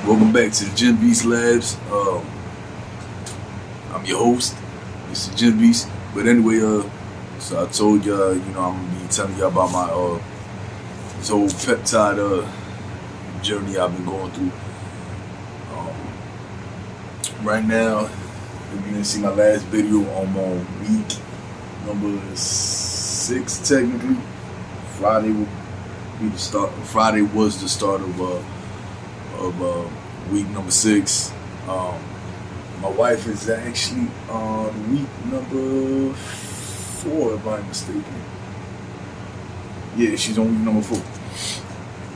Welcome back to the Gym Beast Labs. I'm your host, Mr. Gym Beast. But anyway, so I told y'all, I'm gonna be telling y'all about my this whole peptide journey I've been going through. Right now, if you didn't see my last video, I'm on week number 6 technically. Friday was the start of week number 6. My wife is actually on week number 4, if I'm mistaken. Yeah, she's on week number 4.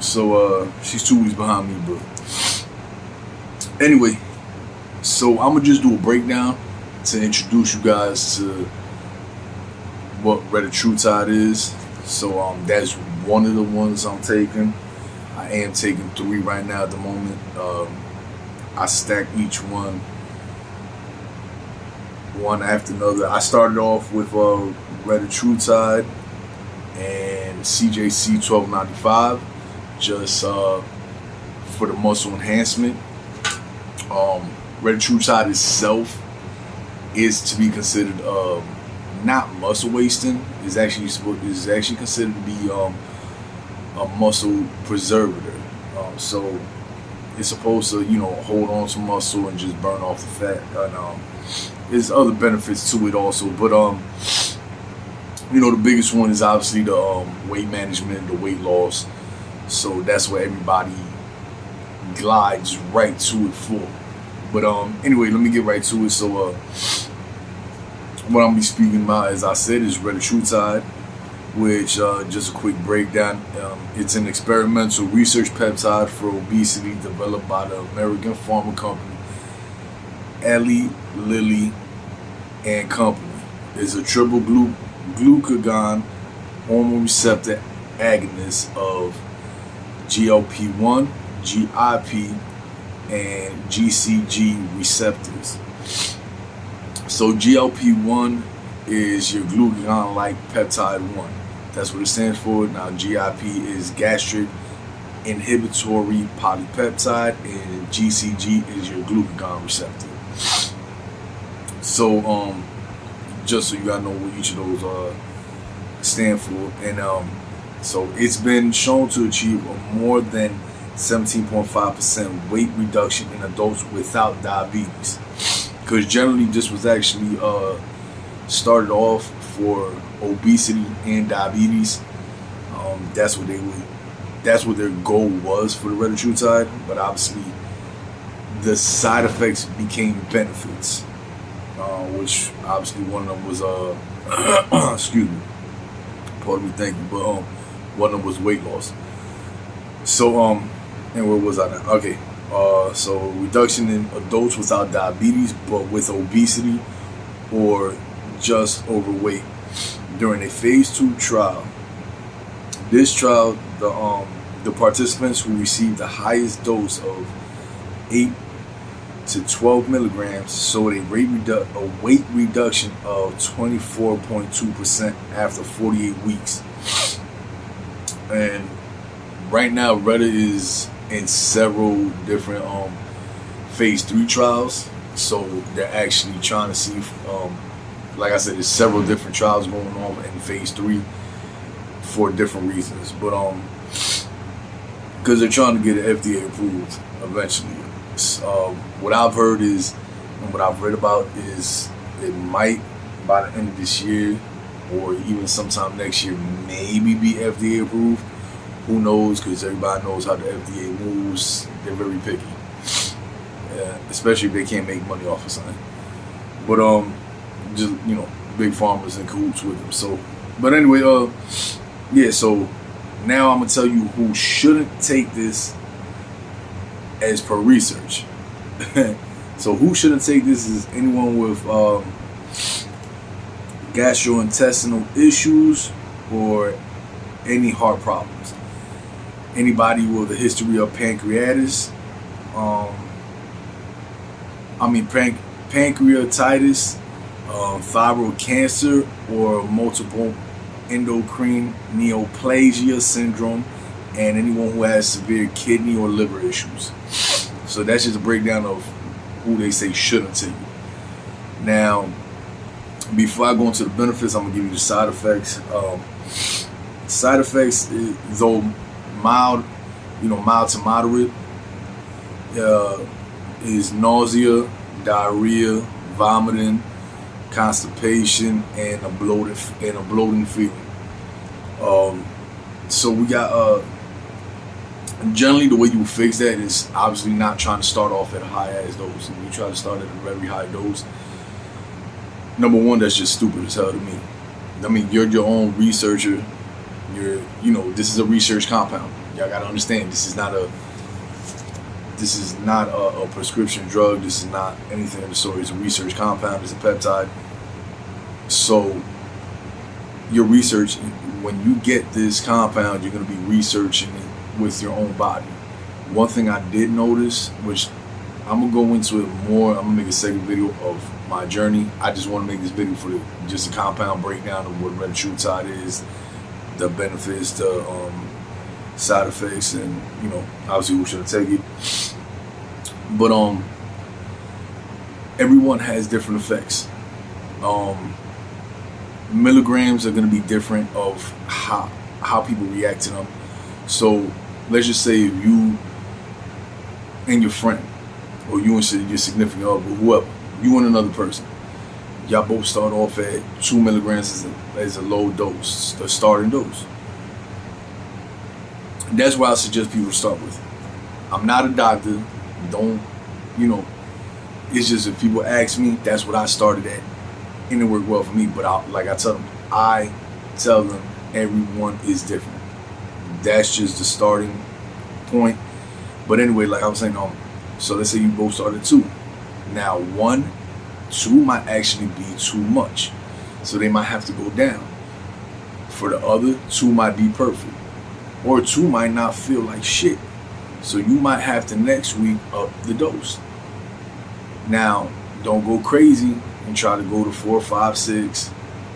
So she's 2 weeks behind me, but anyway, so I'm gonna just do a breakdown to introduce you guys to what Retatrutide is. So that's one of the ones I'm taking. I am taking 3 right now at the moment. I stack each one after another. I started off with Retatrutide and CJC 1295 just for the muscle enhancement. Retatrutide itself is to be considered not muscle wasting. Is actually considered to be a muscle preservator. So it's supposed to hold on to muscle and just burn off the fat. And there's other benefits to it also, but the biggest one is obviously the weight management, the weight loss. So that's what everybody glides right to it for. But anyway, let me get right to it. So what I'm gonna be speaking about, as I said, is Retatrutide, which just a quick breakdown. It's an experimental research peptide for obesity developed by the American pharma company Eli Lilly and Company. It's a triple glucagon hormone receptor agonist of GLP3, GIP, and GCG receptors. So GLP-1 is your glucagon-like peptide 1. That's what it stands for. Now GIP is gastric inhibitory polypeptide, and GCG is your glucagon receptor. So just so you gotta know what each of those stand for, and so it's been shown to achieve a more than 17.5% weight reduction in adults without diabetes. Because generally this was actually started off for obesity and diabetes. That's what their goal was for the Retatrutide. But obviously the side effects became benefits, which obviously one of them was excuse me, pardon me, thank you. But one of them was weight loss. So and where was I now? Okay. So reduction in adults without diabetes but with obesity or just overweight during a phase 2 trial. This trial, the participants who received the highest dose of 8 to 12 milligrams showed a weight reduction of 24.2% after 48 weeks. And right now, Reta is in several different phase 3 trials. So they're actually trying to see, like I said, there's several different trials going on in phase 3 for different reasons. But because they're trying to get it FDA approved eventually. What I've heard is, and what I've read about is, it might by the end of this year or even sometime next year maybe be FDA approved. Who knows? Because everybody knows how the FDA moves. They're very picky, especially if they can't make money off of something. But just big farmers in cahoots with them. So, but anyway, yeah. So now I'm gonna tell you who shouldn't take this as per research. So who shouldn't take this is anyone with gastrointestinal issues or any heart problems. Anybody with a history of pancreatitis, pancreatitis, thyroid cancer, or multiple endocrine neoplasia syndrome, and anyone who has severe kidney or liver issues. So that's just a breakdown of who they say shouldn't take it. Now, before I go into the benefits, I'm gonna give you the side effects. Side effects, though mild, mild to moderate, is nausea, diarrhea, vomiting, constipation, and a bloating feeling. So we got generally the way you fix that is obviously not trying to start off at a high ass dose. If you try to start at a very high dose, number one, that's just stupid as hell to me. I mean, you're your own researcher. This is a research compound. Y'all gotta understand, this is not a prescription drug. This is not anything of the sort. It's a research compound. It's a peptide. So your research, when you get this compound, you're going to be researching it with your own body. One thing I did notice, which I'm going to go into it more, I'm going to make a second video of my journey. I just want to make this video for just a compound breakdown of what Retatrutide is, the benefits, the side effects, and obviously who should take it. But everyone has different effects. Milligrams are going to be different of how people react to them. So let's just say if you and your friend, or you and your significant other, whoever, you and another person, y'all both start off at 2 milligrams as a low dose, the starting dose. That's why I suggest people start with. I'm not a doctor. Don't, it's just if people ask me, that's what I started at. And it worked well for me. But I tell them everyone is different. That's just the starting point. But anyway, like I was saying, so let's say you both start at 2. Now 2 might actually be too much. So they might have to go down. For the other, 2 might be perfect. Or 2 might not feel like shit. So you might have to next week up the dose. Now, don't go crazy and try to go to 4, 5, 6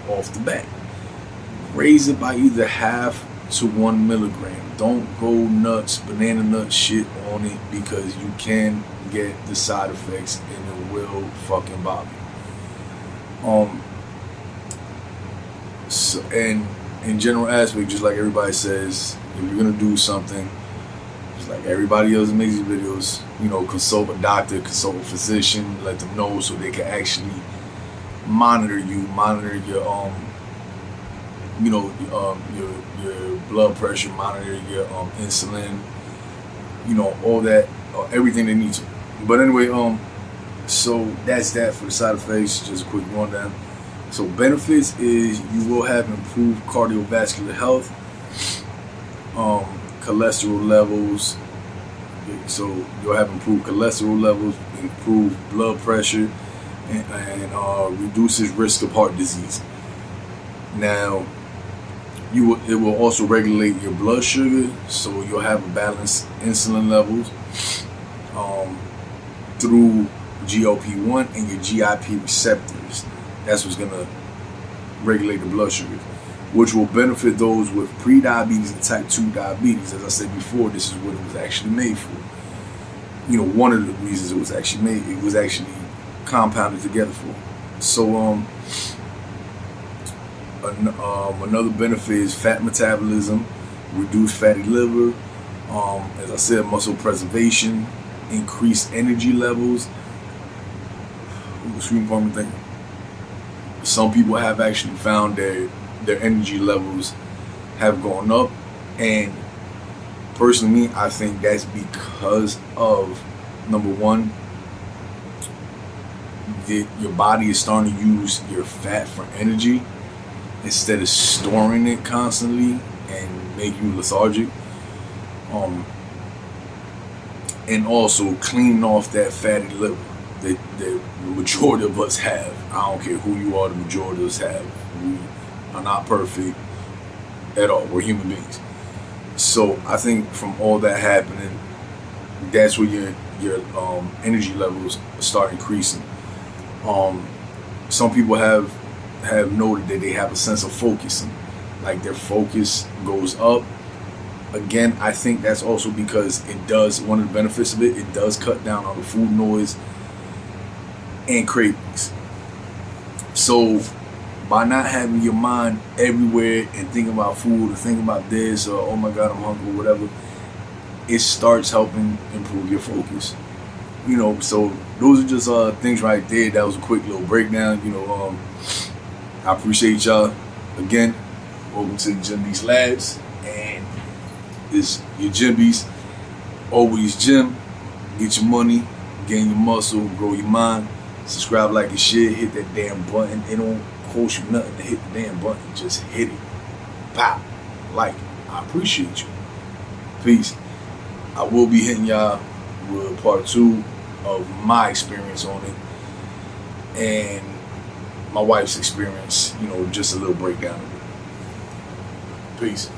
off the bat. Raise it by either half to 1 milligram. Don't go nuts, banana nut shit on it, because you can get the side effects and it will fucking bother you. So, and in general aspect, just like everybody says, if you're gonna do something, just like everybody else makes these videos, consult a doctor, consult a physician, let them know so they can actually monitor your your blood pressure, monitor your insulin, all that, everything they need to. But anyway, so that's that for the side effects. Just a quick rundown. So benefits is you will have improved cardiovascular health, cholesterol levels. So you'll have improved cholesterol levels, improved blood pressure, and reduces risk of heart disease. Now, it will also regulate your blood sugar, so you'll have a balanced insulin levels through GLP3 and your GIP receptors. That's what's gonna regulate the blood sugar, which will benefit those with pre-diabetes and type 2 diabetes. As I said before, this is what it was actually made for. One of the reasons it was actually made, it was actually compounded together for. So another benefit is fat metabolism, reduced fatty liver, as I said, muscle preservation, increased energy levels. Some people have actually found their energy levels have gone up, and personally, I think that's because of, number one, your body is starting to use your fat for energy instead of storing it constantly and make you lethargic. And also cleaning off that fatty liver that the majority of us have. I don't care who you are, the majority of us have. We are not perfect at all. We're human beings. So I think from all that happening, that's where your energy levels start increasing. Some people have noted that they have a sense of focusing, like their focus goes up Again, I think that's also because it does, one of the benefits of it does cut down on the food noise and cravings. So by not having your mind everywhere and thinking about food or thinking about this or oh my god I'm hungry or whatever, it starts helping improve your focus. So those are just things right there. That was a quick little breakdown. I appreciate y'all. Again, welcome to the Gym Beast Labs, and it's your Gym Beast. Always gym, get your money, gain your muscle, grow your mind. Subscribe, like, and share. Hit that damn button. It don't cost you nothing to hit the damn button. Just hit it. Pop. Like. I appreciate you. Peace. I will be hitting y'all with part 2 of my experience on it and my wife's experience. Just a little breakdown of it. Peace.